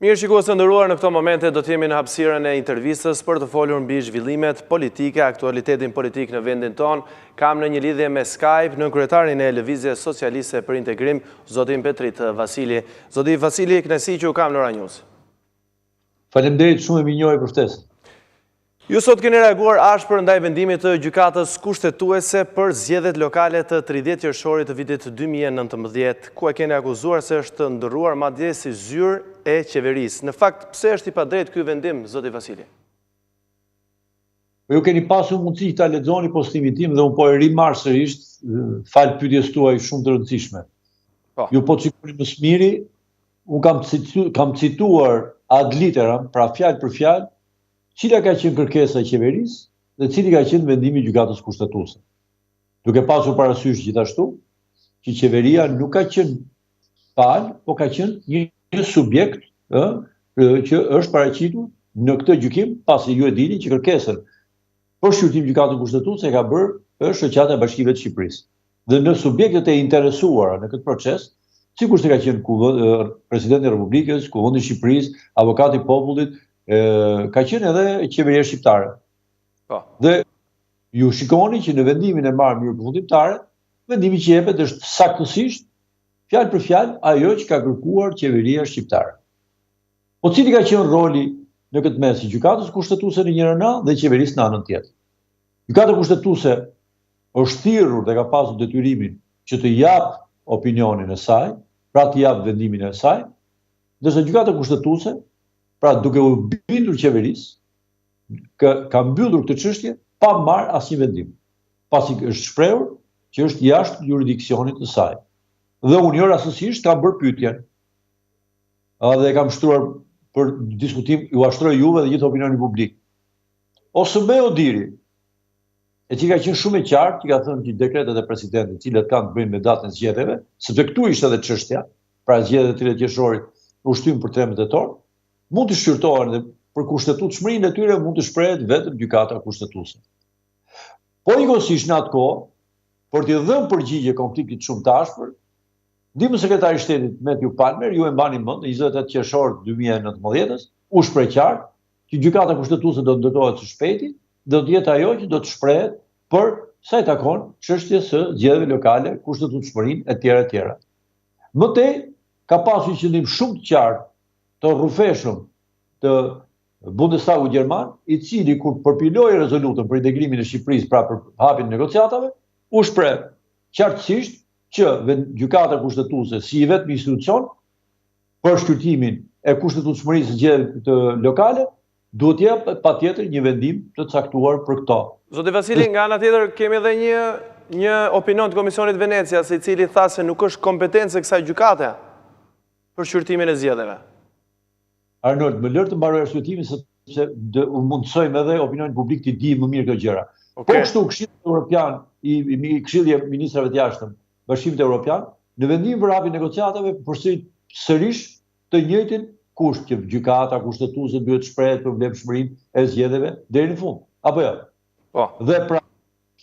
Mirë shikues të nderuar, në këto momente do të jemi në hapësirën e intervistës për të folur mbi zhvillimet politike, aktualitetin politik në vendin ton. Kam në një lidhje me Skype në kryetarin e Lëvizjes Socialiste për Integrim, zotin Petrit Vasili. Zoti Vasili, kënaqësi që u kam në Ora News. Faleminderit shumë e minjoj për ftesën. Ju sot keni reaguar ashpër ndaj vendimit të gjykatës kushtetuese për zgjedhjet lokale të 30 qershorit të vitit 2019, ku e keni akuzuar se është ndërruar madje si zyrë e qeverisë. Në fakt, pse është i padrejtë ky vendim, zoti Vasili? Ju keni pasur mundësi ta lexoni postimin tim dhe unë po e rimarr sërish fal pyetjes tuaj shumë të rëndësishme. Ju po shikoni më së miri, unë kam cituar ad literam, pra fjalë për fjalë, cila ka qenë kërkesa e qeverisë dhe cili ka qenë vendimi i gjykatës kushtetuese. Duke pasur parasysh gjithashtu që qeveria nuk ka qenë palë, po ka qenë një subjekt që është paraqitur në këtë gjykim, pasi ju e dini që kërkesën për shqyrtim gjykatës kushtetuese ka bërë shoqata e Bashkive të Shqipërisë. Dhe në subjektet e interesuara në këtë proces, sikur se ka qenë Presidenti i Republikës, Kuvendi i Shqipërisë, Avokati i Popullit, ka qenë edhe qeveria shqiptare. Dhe ju shikoni që në vendimin e marrë mirë përfundimtare, vendimi që jepet është saktësisht, fjalë për fjalë, ajo që ka kërkuar qeveria shqiptare. Po cili ka qenë roli në këtë mes i gjykatës kushtetuese në një anë dhe qeverisë në anën tjetër? Gjykata kushtetuese është thirrur dhe ka pasur detyrimin që të jap opinionin e saj, pra të jap vendimin e saj, ndërsa gjykata kushtetuese, pra duke u bindur qeverisë, ka mbyllur këtë çështje pa marrë asnjë vendim, pasi është shprehur që është jashtë jurisdiksionit të saj. Dhe unë jo rastësisht kam bërë pyetjen, dhe kam shtruar për diskutim, ju ashtroj juve dhe gjithë opinionin publik. Ose me Odiri, e që ka qenë shumë e qartë, që ka thënë që dekretet e presidentit, cilat kanë të bëjnë me datën e zgjedhjeve, sepse këtu ishte edhe çështja, pra zgjedhjet e 30 qershorit ushtrym për 13 tetor, mund të shqyrtohen dhe për kushtetutshmërinë e tyre mund të shprehet vetëm gjykata kushtetuese. Po njëkohësisht në atë kohë, për t'i dhënë përgjigje konfliktit shumë të ashpër, ndihmës sekretari i shtetit Matthew Palmer, ju e mbani mend, në 28 qershor 2019, u shpreh qartë që gjykata kushtetuese do të ndërtohet së shpejti, do të jetë ajo që do të shprehet për sa i takon çështjes së zgjedhjeve lokale, kushtetutshmërinë etj. Mëtej ka pasur qëllim shumë të qartë të rrufeshëm të Bundestagu Gjerman, i cili kur përpiloi rezolutën për integrimin e Shqipërisë pra për hapjen e negociatave, u shpreh qartësisht që gjykata kushtetuese si i vetmi institucion për shqyrtimin e kushtetutshmërisë së zgjedhjeve të lokale duhet të jap patjetër një vendim të caktuar për këto. Zoti Vasili, nga ana tjetër kemi edhe një opinion të Komisionit Venecias, i cili tha se nuk është kompetencë e kësaj gjykate për shqyrtimin e zgjedhjeve. Arnold, më lër të mbaroj arsyetimin sepse u mundsojmë edhe opinionin publik të di më mirë këto gjëra. Po kështu Këshilli Evropian, Këshilli i Ministrave të Jashtëm, Bashkimit Evropian, në vendimin për hapjen e negociatave përsërit sërish të njëjtin kusht që gjykata kushtetuese duhet të shprehet për vlefshmërinë e zgjedhjeve deri në fund. Apo jo? Po. Dhe pra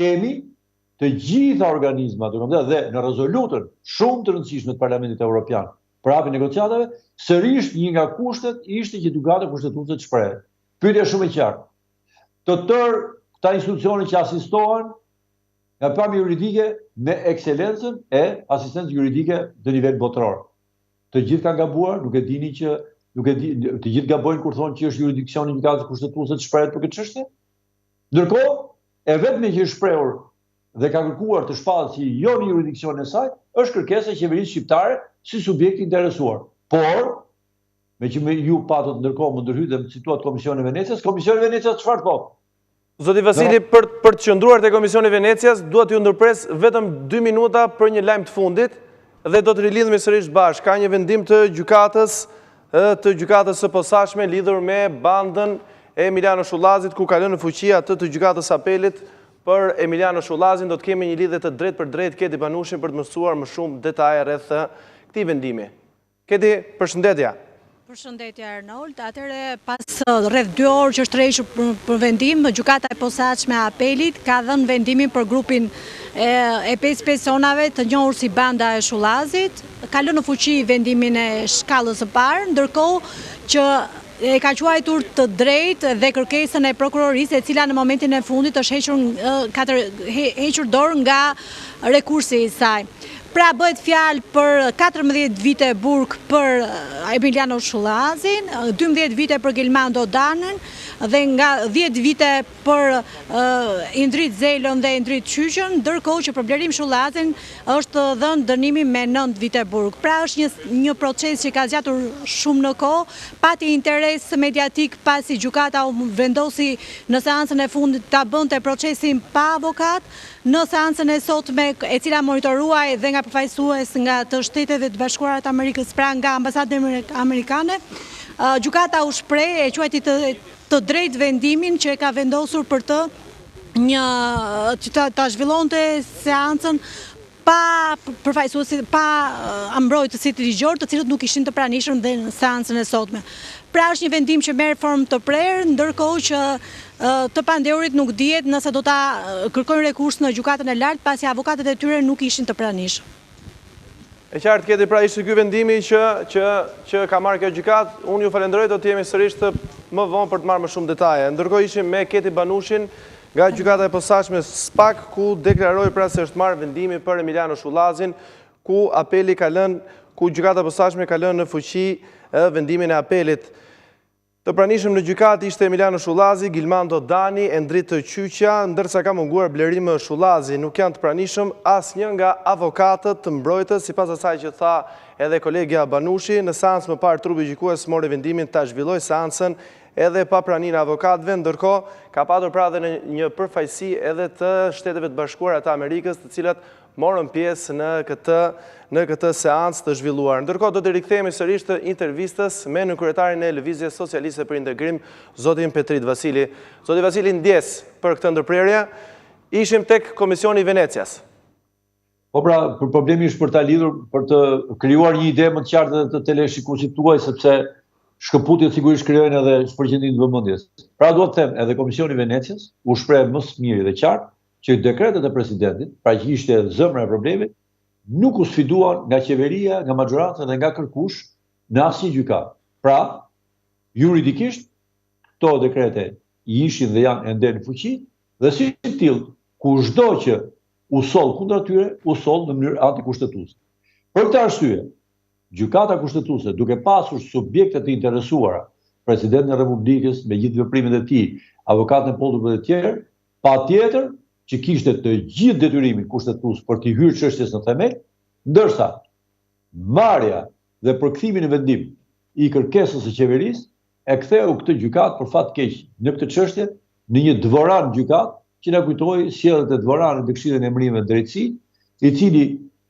kemi të gjitha organizmat, dhe në rezolutën shumë të rëndësishme të Parlamentit Evropian për hapjen e negociatave, sërish një nga kushtet ishte që gjykata kushtetuese të shprehet. Pyetja shumë e qartë. Të tërë këta institucione që asistohen nga pamje juridike me ekselencën e asistencës juridike në nivel botëror. Të gjithë kanë gabuar, nuk e dini që të gjithë gabojnë kur thonë që është jurisdiksioni i gjykatës kushtetuese të shprehet për këtë çështje. Ndërkohë, e vetme që është shprehur dhe ka kërkuar të shpahet si jo në jurisdiksionin e saj, është kërkesa e qeverisë shqiptare si subjekt interesuar. Por, me që ju patët ndërkohë më ndërhyjë dhe më cituat Komisioni Venecias, Komisioni Venecias çfarë thotë? Zoti Vasili, për të qëndruar te Komisioni Venecias, duhet ju ndërpres vetëm 2 minuta për një lajm të fundit dhe do të rilidhemi sërish bashkë. Ka një vendim të gjykatës së posaçme lidhur me bandën e Emiliano Shullazit, ku ka lënë në fuqi atë të gjykatës apelit për Emiliano Shullazin. Do të kemi një lidhje të drejtë për drejtë Keti Banushin për të mësuar më shumë detaje rreth këtij vendimi. Keti, përshëndetje. Përshëndetje Arnold, atëre pas rreth 2 orë që është rreshur për vendim, gjykata e posaçme e apelit ka dhënë vendimin për grupin e 5 personave të njohur si Banda e Shullazit, ka lënë në fuqi vendimin e shkallës së parë, ndërkohë që e ka quajtur të drejtë dhe kërkesën e prokurorisë, e cila në momentin e fundit është hequr dorë nga rekursi i saj. Pra bëhet fjalë për 14 vite burg për Emiliano Shullazin, 12 vite për Gilmando Danën dhe nga 10 vite për Indrit Zelën dhe Indrit Qyqën, ndërkohë që për Blerim Shullazin është dhënë dënimi me 9 vite burg. Pra është një proces që ka zgjatur shumë në kohë, pati interes mediatik pasi gjykata u vendosi në seancën e fundit ta bënte procesin pa avokat, në seancën e sotme e cila monitoruaj dhe nga përfaqësues nga të Shteteve të Bashkuara të Amerikës, pra nga ambasadën amerikane, gjykata u shpreh e quajti të drejtë vendimin që e ka vendosur për të ta zhvillonte seancën pa përfaqësuesi, pa mbrojtësit ligjor, të cilët nuk ishin të pranishëm dhe në seancën e sotme. Pra është një vendim që merr formë të prerë, ndërkohë që të pandehurit nuk dihet nëse do ta kërkojnë rekurs në gjykatën e lartë, pasi avokatët e tyre nuk ishin të pranishëm. E qartë Keti, pra ishte ky vendimi që ka marrë kjo gjykatë. Unë ju falenderoj, do të jemi sërish më vonë për të marrë më shumë detaje. Ndërkohë ishim me Keti Banushin nga gjykata e posaçme SPAK, ku deklaroi pra se është marrë vendimi për Emiliano Shullazin, ku apeli ka lënë, ku gjykata e posaçme ka lënë në fuqi vendimin e apelit. Të pranishëm në gjykatë ishte Emiliano Shullazi, Gilmando Dani, Endrit Qyqja, ndërsa ka munguar Blerim Shullazi. Nuk janë të pranishëm asnjë nga avokatët të mbrojtës, sipas asaj që tha edhe kolegja Banushi. Në seancë më parë trupi gjykues mori vendimin ta zhvillojë seancën edhe pa praninë e avokatëve, ndërkohë ka patur pra edhe një përfaqësi edhe të Shteteve të Bashkuara të Amerikës, të cilat morën pjesë në këtë seancë të zhvilluar. Ndërkohë do të rikthehemi sërish të intervistës me nënkryetarin e Lëvizjes Socialiste për Integrim, zotin Petrit Vasili. Zoti Vasili, ndjes për këtë ndërprerje. Ishim tek Komisioni i Venecias. Po pra, problemi është për ta lidhur, për të krijuar një ide më të qartë dhe të teleshikuesit tuaj, sepse shkëputjet sigurisht krijojnë edhe shpërqendrim të vëmendjes. Pra duhet të them, edhe Komisioni i Venecias u shpreh më së miri dhe qartë që dekretet e presidentit, pra që ishte zemra e problemit, nuk u sfiduan nga qeveria, nga magjorata dhe nga kërkush në asnjë gjykatë. Pra, juridikisht, këto dekrete ishin dhe janë ende në fuqi, dhe si tillë, kushdo që u soll kundër tyre, u soll në mënyrë antikushtetuese. Për këtë arsye, gjykata kushtetuese, duke pasur subjekte të interesuara, presidentin e Republikës me gjithë veprimet e tij, avokatën e popullit dhe të tjerë, patjetër që kishte të gjithë detyrimin kushtetues për të hyrë çështjes në themel, ndërsa marrja dhe përkthimi në vendim i kërkesës së qeverisë e ktheu këtë gjykatë për fat keq në këtë çështje në një dvoran gjykatë që na kujtoi sjelljet e dvoranit të Këshillit të Emërimeve të Drejtësisë, i cili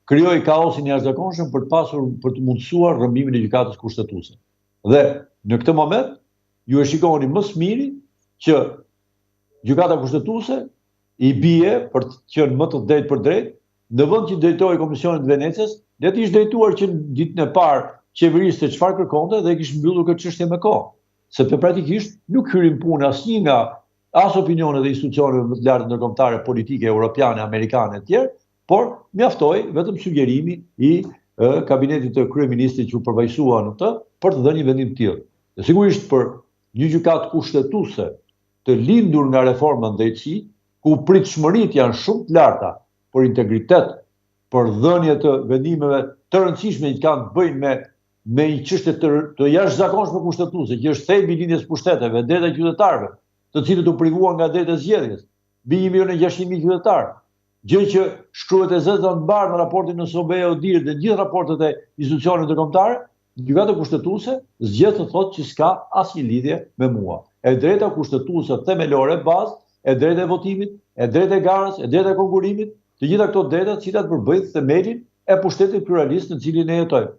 krijoi kaosin e jashtëzakonshëm për të mundësuar rrëmbimin e gjykatës kushtetuese. Dhe në këtë moment ju e shikoni më së miri që gjykata kushtetuese i bie për të qenë më të drejtë për drejtë, në vend që drejtoi Komisionit të Venecias, le të ishte drejtuar që ditën e parë qeverisë se çfarë kërkonte dhe kishte mbyllur këtë çështje me kohë. Sepse pratikisht nuk hyrin punë asnjë nga as opinionet e institucioneve më të larta ndërkombëtare politike europiane, amerikane e tjerë, por mjaftoi vetëm sugjerimi i kabinetit të kryeministrit që u përfaqësua në të për të dhënë një vendim të tillë. Dhe sigurisht për një gjykatë kushtetuese të lindur nga reforma në drejtësi, ku pritshmëritë janë shumë të larta për integritet, për dhënie të vendimeve të rëndësishme që kanë të bëjnë me një çështje të jashtëzakonshme kushtetuese, që është thelbi i lindjes pushteteve, drejta e qytetarëve, të cilët u privuan nga drejta e zgjedhjes, mbi 1.600.000 qytetarë. Gjë që shkruhet e zezë në barë në raportin në SOBE-ODIHR dhe gjithë raportet e institucioneve ndërkombëtare, gjykata kushtetuese zgjedh të thotë që s'ka asnjë lidhje me mua. E drejta kushtetuese themelore bazë, e drejta e votimit, e drejta e garës, e drejta e konkurimit, të gjitha këto drejta të cilat përbëjnë themelin e pushtetit pluralist në cilin ne jetojmë.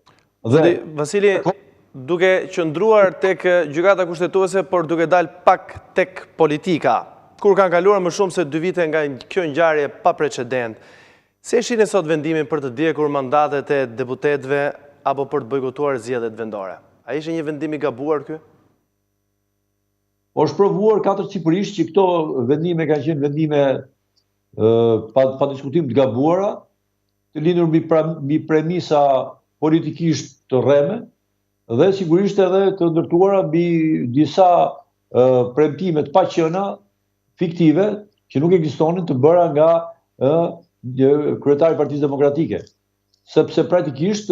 Dhe Vasili, duke qëndruar tek gjykata kushtetuese, por duke dalë pak tek politika, kur kanë kaluar më shumë se 2 vite nga kjo ngjarje pa precedent, si e shihni sot vendimin për të ndjekur mandatet e deputetëve apo për të bojkotuar zgjedhjet vendore? A ishe një vendim i gabuar ky? Është provuar katërcipërisht që këto vendime kanë qenë vendime pa diskutim të gabuara, të lindur mbi premisa politikisht të rreme dhe sigurisht edhe të ndërtuara mbi disa premtime të paqëna fiktive që nuk ekzistonin të bëra nga kryetari i Partisë Demokratike. Sepse praktikisht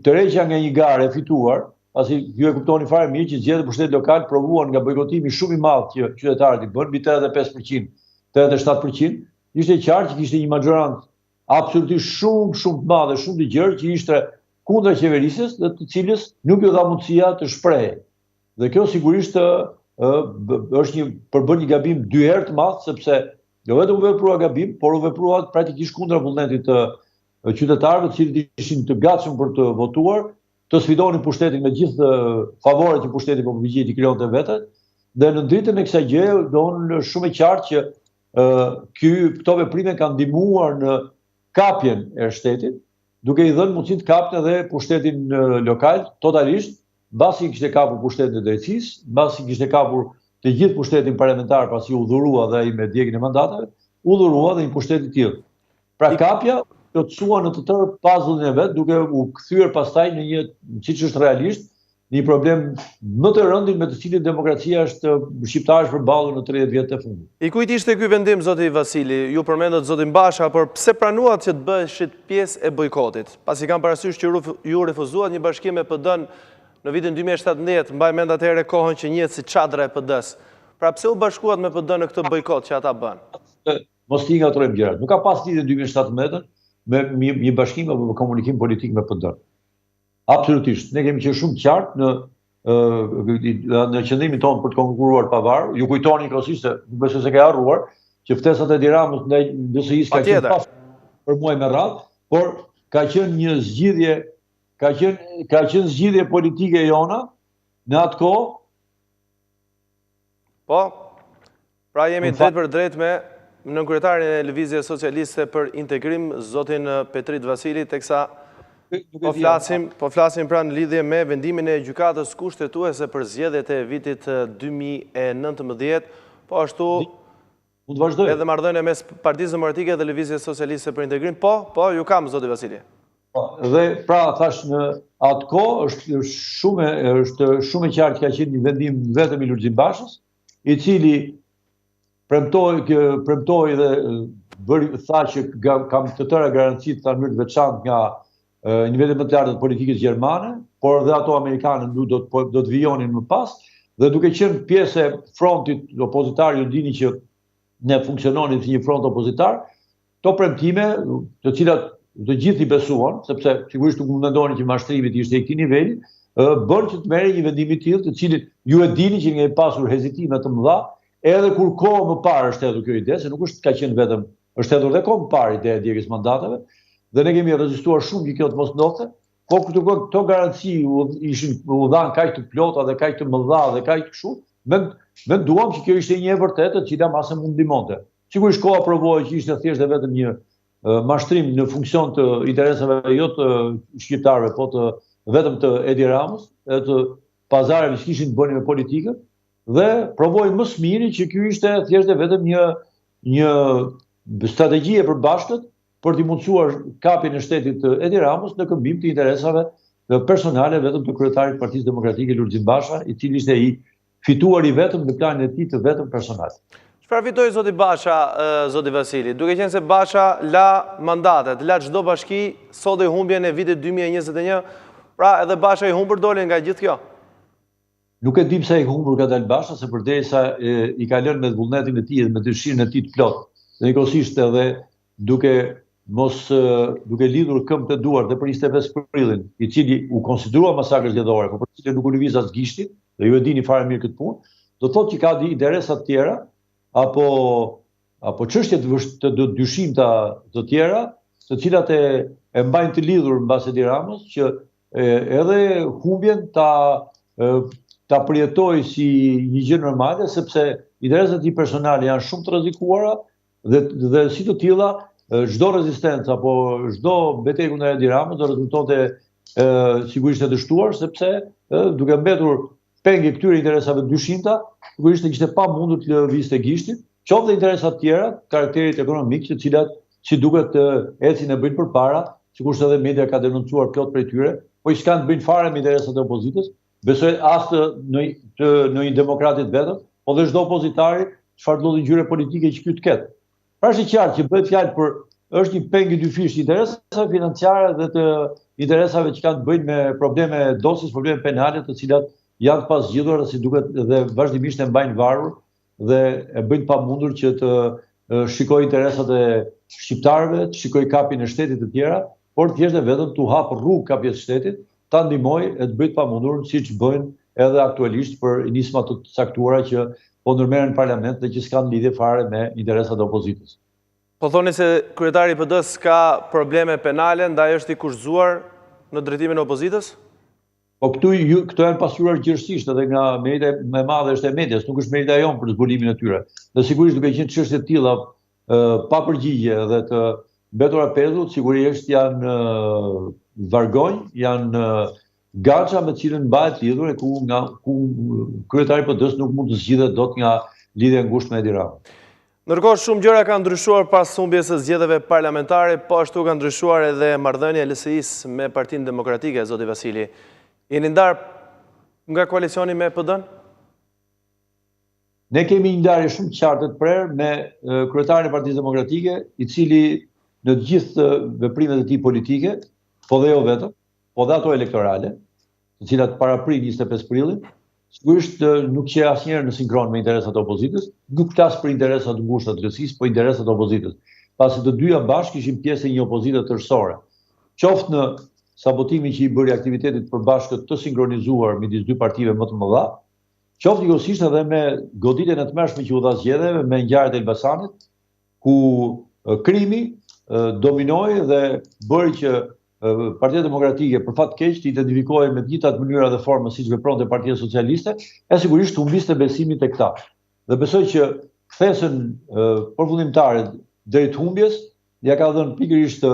tërheqja nga një garë e fituar, pasi ju e kuptoni fare mirë që zgjedhjet e pushtetit lokal provuan nga bojkotimi shumë i madh që qytetarët i bën, mbi 85%, 87%, ishte qartë që kishte një majorancë absolutisht shumë të madhe, shumë të gjerë që ishte kundër qeverisjes dhe të cilës nuk ju dha mundësia të shprehej. Dhe kjo sigurisht është përbën një gabim dy herë të madh, sepse jo vetëm u veprua gabim, por u veprua praktikisht kundër vullnetit të qytetarëve, të cilët ishin të gatshëm për të votuar, të sfidonin pushtetin me gjithë favoret që pushteti po përgjigjet i krijonte vetë, dhe në dritën e kësaj gjëje donë shumë e qartë që këto veprime kanë ndihmuar në kapjen e shtetit, duke i dhënë mundësi të kapte edhe pushtetin lokal totalisht, mbasi kishte kapur pushtetin e drejtësisë, mbasi kishte kapur të gjithë pushtetin parlamentar pasi u dhurua dhe ai me djegjen e mandateve, u dhurua dhe një pushtet i tillë. Pra kapja plotësua në të tërë puzzle-in e vet, duke u kthyer pastaj në një, siç është realisht, një problem më të rëndin me të cilin demokracia shqiptare është përballur në 30 vjet të fundit. I kujt ishte ky vendim, zoti Vasili? Ju përmendët zotin Basha, por pse pranuat që të bëheshit pjesë e bojkotit? Pasi kam parasysh që ju refuzuat një bashkim me PD-n në vitin 2017, mbaj mend atëherë kohën që njihet si çadra e PD-s. Pra pse u bashkuat me PD-n në këtë bojkot që ata bën? Mos i ngatrojmë gjërat. Nuk ka pas lidhje 2017 me një bashkim apo komunikim politik me PD-n. Absolutisht. Ne kemi qenë shumë qartë në qëndrimin tonë për të konkuruar pavarur. Ju kujtoni njëkohësisht se nuk besoj se ka harruar që ftesat e Edi Ramës ndaj DSI-s ka qenë pas për muaj me radhë, por ka qenë një zgjidhje, ka qenë zgjidhje politike jona në atë kohë. Po, pra jemi drejt për drejt me nënkryetarin e Lëvizjes Socialiste për Integrim, zotin Petrit Vasili, teksa po flasim pra në lidhje me vendimin e gjykatës kushtetuese për zgjedhjet e vitit 2019, po ashtu edhe marrëdhënie mes Partisë Demokratike dhe Lëvizjes Socialiste për Integrim. Po, ju kam, zoti Vasili. Dhe pra thash në atë kohë është shumë e qartë që ka qenë një vendim vetëm i Lulzim Bashës, i cili premtoi dhe tha që kam të tëra garancitë të mënyrë të veçantë nga nivelet më të larta të politikës gjermane, por dhe ato amerikane do të vijonin më pas, dhe duke qenë pjesë e frontit opozitar, ju dini që ne funksiononin si një front opozitar, to premtime, të cilat të gjithë i besuan, sepse sigurisht nuk mendonin që mashtrimit ishte i këtij niveli, bën që të merrej një vendim i tillë, të cilin ju e dini që kemi pasur hezitime të mëdha, edhe kur kohë më parë është hedhur kjo ide, se nuk është ka qenë vetëm, është hedhur dhe kohë më parë ide e djegjes mandateve, dhe ne kemi rezistuar shumë që kjo të mos ndodhte, po këto garanci u dhanë kaq të plota dhe kaq të mëdha dhe kaq kështu, menduam që kjo ishte një e vërtetë, që mase mund ndihmonte. Sigurisht koha provoi që ishte thjesht vetëm një mashtrim në funksion të interesave jo të shqiptarëve, po të vetëm të Edi Ramës, e të pazareve që kishin të bënin me politikën, dhe provoi më së miri që ky ishte thjesht vetëm një strategji e përbashkët për t'i mundësuar kapjen e shtetit të Edi Ramës në këmbim të interesave personale vetëm të kryetarit Partisë Demokratike Lulzim Basha, i cili ishte i fituar i vetëm në planin e tij të vetëm personal. Çfarë fitoi zoti Basha, zoti Vasili? Duke qenë se Basha la mandatet, la çdo bashki, sot e humbjen e vitit 2021, pra edhe Basha i humbur doli nga gjithë kjo. Nuk e dim sa i humbur ka dalë Basha, se përderisa i ka lënë me vullnetin e tij dhe me dëshirën e tij të plot. Dhe njëkohësisht edhe duke lidhur këmbë të duar dhe për 25 prillin, i cili u konsiderua masakrë zgjedhore, por për cilën nuk u lëviz as gishtin, dhe ju e dini fare mirë këtë punë, do të thotë që ka interesa të tjera apo çështje të dyshimta të tjera, të cilat e mbajnë të lidhur mbas Edi Ramës, që edhe humbjen ta përjetojë si një gjë normale, sepse interesat e tij personale janë shumë të rrezikuara dhe si të tilla çdo rezistencë apo çdo betejë kundër Edi Ramës do rezultonte sigurisht e dështuar, sepse duke mbetur penge këtyre interesave dyshimta, sigurisht e kishte pa mundur të lëvizte gishtin, qoftë interesat tjera, karakterit ekonomik, të cilat si duket ecin e bëjnë përpara, sikurse edhe media ka denoncuar plot prej tyre, po i s'kan të bëjnë fare me interesat e opozitës, besoj as në një demokratit vetëm, po dhe çdo opozitari çfarë lloji ngjyre politike që ky të ketë. Pra është i qartë që bëhet fjalë për është një pengë dyfish interesave financiare dhe të interesave që kanë të bëjnë me probleme dosjes, probleme penale, të cilat janë pas zgjidhura si duket dhe vazhdimisht e mbajnë varur dhe e bëjnë pamundur që të shikojë interesat e shqiptarëve, të shikojë kapjen e shtetit të tjera, por thjesht e vetëm t'u hap rrugë kapjes së shtetit, ta ndihmojë e të bëjë pamundur siç bëjnë edhe aktualisht për nisma të caktuara që po ndërmerren në parlament dhe që s'kan lidhje fare me interesat e opozitës. Po thoni se kryetari i PD-s ka probleme penale, ndaj është i kushzuar në drejtimin e opozitës? Po këto janë pasuruar gjithësisht edhe nga merita më e madhe është e medias, nuk është merita jonë për zbulimin e tyre. Dhe sigurisht duke qenë çështje të tilla pa përgjigje dhe të mbetura pezullt, sigurisht janë vargonj, janë gaça me të cilën mbahet lidhur e ku kryetari i PD-s nuk mund të zgjidhet dot nga lidhja e ngushtë me Edi Ramën. Ndërkohë shumë gjëra kanë ndryshuar pas humbjes së zgjedhjeve parlamentare, po ashtu ka ndryshuar edhe marrëdhënia e LSI-s me Partinë Demokratike, zoti Vasili. Jeni ndarë nga koalicioni me PD-n? Ne kemi një ndarje shumë qartë të prerë me kryetarin e Partisë Demokratike, i cili në të gjithë veprimet e tij politike, po dhe jo vetëm, po dhe ato elektorale, të cilat paraprin 25 prillin, sigurisht nuk që asnjëherë në sinkron me interesat e opozitës, nuk flas për interesat të ngushta të LSI-s, po interesat e opozitës. Pasi të dyja bashkë ishin pjesë e një opozite tërësore. Qoftë në sabotimin që i bëri aktivitetit përbashkët të sinkronizuar midis dy partive më të mëdha, qoftë njëkohësisht edhe me goditjen e tmerrshme që u dha zgjedhjeve me ngjarjet e Elbasanit, ku krimi dominoi dhe bëri që Partia Demokratike për fat keq të identifikohej me të njëjtat mënyra dhe forma siç vepronte Partia Socialiste, e sigurisht humbiste besimin tek ta. Dhe besoj që kthesën përfundimtare drejt humbjes ja ka dhënë pikërisht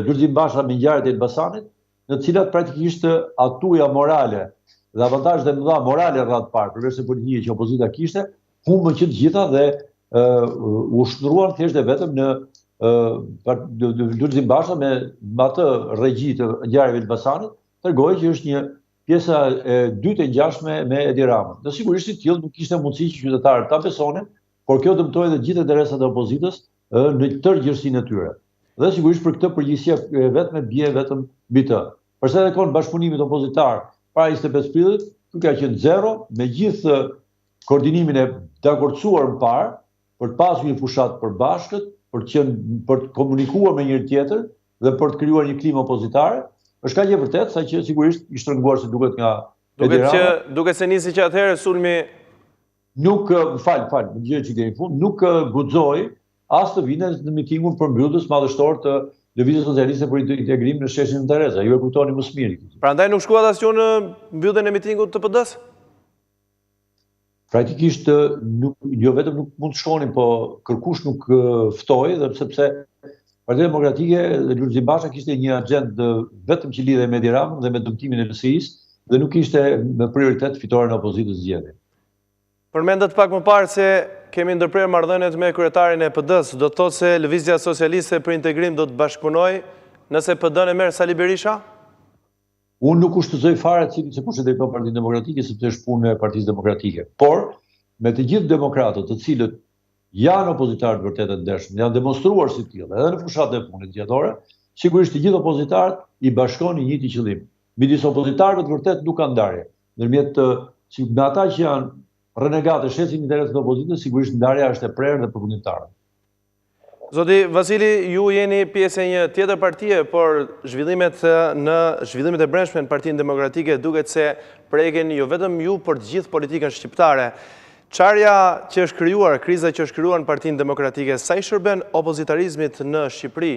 Lulzim Basha me ngjarjet e Elbasanit, në të cilat praktikisht atuja morale dhe avantazhet e mëdha morale rreth parë, përveç se politike që opozita kishte, humbën që të gjitha dhe u shndruan thjesht e vetëm në Lulzim Basha me atë regji të ngjarjeve të Elbasanit, tregoi që është një pjesa e dytë e ngjashme me Edi Ramën. Dhe sigurisht i tillë nuk kishte mundësi që qytetarët ta besonin, por kjo dëmtoi edhe gjithë interesat e opozitës në tërë gjerësinë e tyre. Dhe sigurisht për këtë përgjegjësia vetëm bie vetëm mbi të. Përsa edhe kon bashkëpunimit opozitar para 25 prillit, ky ka qenë zero, me gjithë koordinimin e dakordsuar më parë për të pasur një fushat përbashkët, për të komunikuar me njëri tjetër dhe për të krijuar një klimë opozitare, është kaq e vërtetë sa që sigurisht i shtrënguar se duket nga duket se nisi që atëherë sulmi nuk më gjë që deri në fund, nuk guxoi as të vinë në mitingun përmbyllës madhështor të Lëvizjes Socialiste për integrim në sheshin Tereza. Ju e kuptoni më së miri. Prandaj nuk shkuat asnjë në mbylljen e mitingut të PD-s? Praktikisht jo vetëm nuk mund të shkonin, po kërkush nuk ftoi, dhe sepse Partia Demokratike dhe Lulzim Basha kishte një agjendë vetëm që lidhej me Edi Ramën dhe me dëmtimin e LSI-s dhe nuk ishte me prioritet fitoren e opozitës zgjedhje. Përmendet pak më parë se kemi ndërprerë marrëdhëniet me kryetarin e PD-s, do të thotë se Lëvizja Socialiste për Integrim do të bashkëpunojë nëse PD-n e merr Sali Berisha? Unë nuk kushtozoj fare se kush e drejton Partinë Demokratike, sepse është punë e Partisë Demokratike. Por me të gjithë demokratët, të cilët janë opozitarë të vërtetë të ndershëm, janë demonstruar si tillë, edhe në fushatën e punës zgjedhore, sigurisht të gjithë opozitarët i bashkon një njëjti qëllim. Midis opozitarëve të vërtetë nuk ka ndarje. Ndërmjet me ata që janë renegatë shesin interesat e opozitës, sigurisht ndarja është e prerë dhe përfundimtare. Zoti Vasili, ju jeni pjesë e një tjetër partie, por zhvillimet e brendshme në Partinë Demokratike duket se preken jo vetëm ju, por të gjithë politikën shqiptare. Çarja që është krijuar, kriza që është krijuar në Partinë Demokratike, sa i shërben opozitarizmit në Shqipëri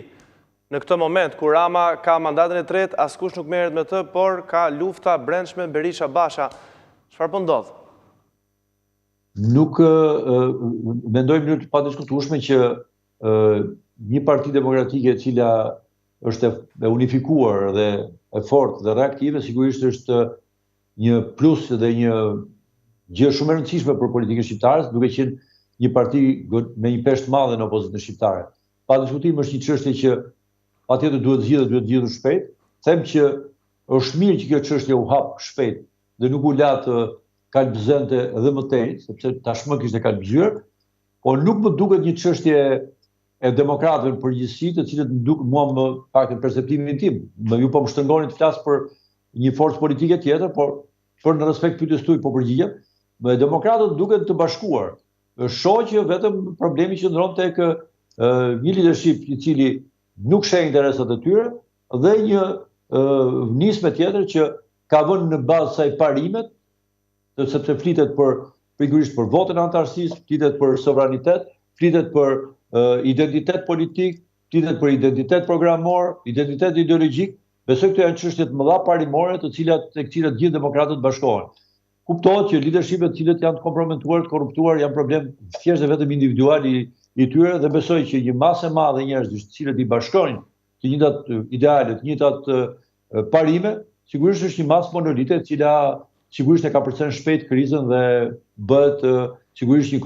në këtë moment kur Rama ka mandatin e tretë, askush nuk merret me të, por ka lufta brendshme Berisha Basha. Çfarë po ndodh? Nuk mendoj në mënyrë të padiskutueshme që një parti demokratike e cila është e unifikuar dhe e fortë dhe reaktive, sigurisht është një plus dhe një gjë shumë e rëndësishme për politikën shqiptare, duke qenë një parti me një peshë të madhe në opozitën shqiptare. Pa diskutim është një çështje që patjetër duhet zgjidhur shpejt. Them që është mirë që kjo çështje u hap shpejt dhe nuk u la të kalbëzente edhe më tej, sepse tashmë kishte kalbëzyer, por nuk më duket një çështje e demokratëve në përgjithësi, të cilët mua më pak në perceptimin tim, ju po më shtrëngoni të flas për një forcë politike tjetër, por në respekt pyetjes tuaj po përgjigjem, demokratët duken të bashkuar. Shoh që vetëm problemi qëndron tek një leadership i cili nuk sheh interesat e tyre dhe një nisme tjetër që ka vënë në bazë saj parimet, sepse flitet pikërisht për votën e antarësisë, flitet për sovranitet, flitet për identitet politik, flitet për identitet programor, identitet ideologjik. Besoj këto janë çështje të mëdha parimore tek cilat gjithë demokratët bashkohen. Kuptohet që leadershipet të cilët janë të kompromituar, të korruptuar, janë problem thjesht dhe vetëm individual i tyre dhe besoj që një masë e madhe njerëzish të cilët i bashkojnë të njëjtat ideale, të njëjtat parime, sigurisht është një masë monolite e cila sigurisht e ka përcen shpejt krizën dhe bëhet sigurisht një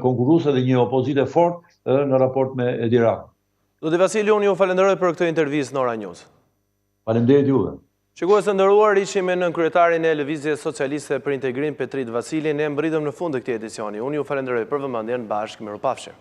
konkurruese dhe një opozitë e fortë në raport me Edi Ramën. Zoti Vasili, unë ju falenderoj për këtë intervistë në Ora News. Faleminderit juve. Shikues të nderuar, ishim me nënkryetarin e Lëvizjes Socialiste për Integrim Petrit Vasilin, ne mbritëm në fund të këtij edicioni. Unë ju falenderoj për vëmendjen, bashkë mirupafshim.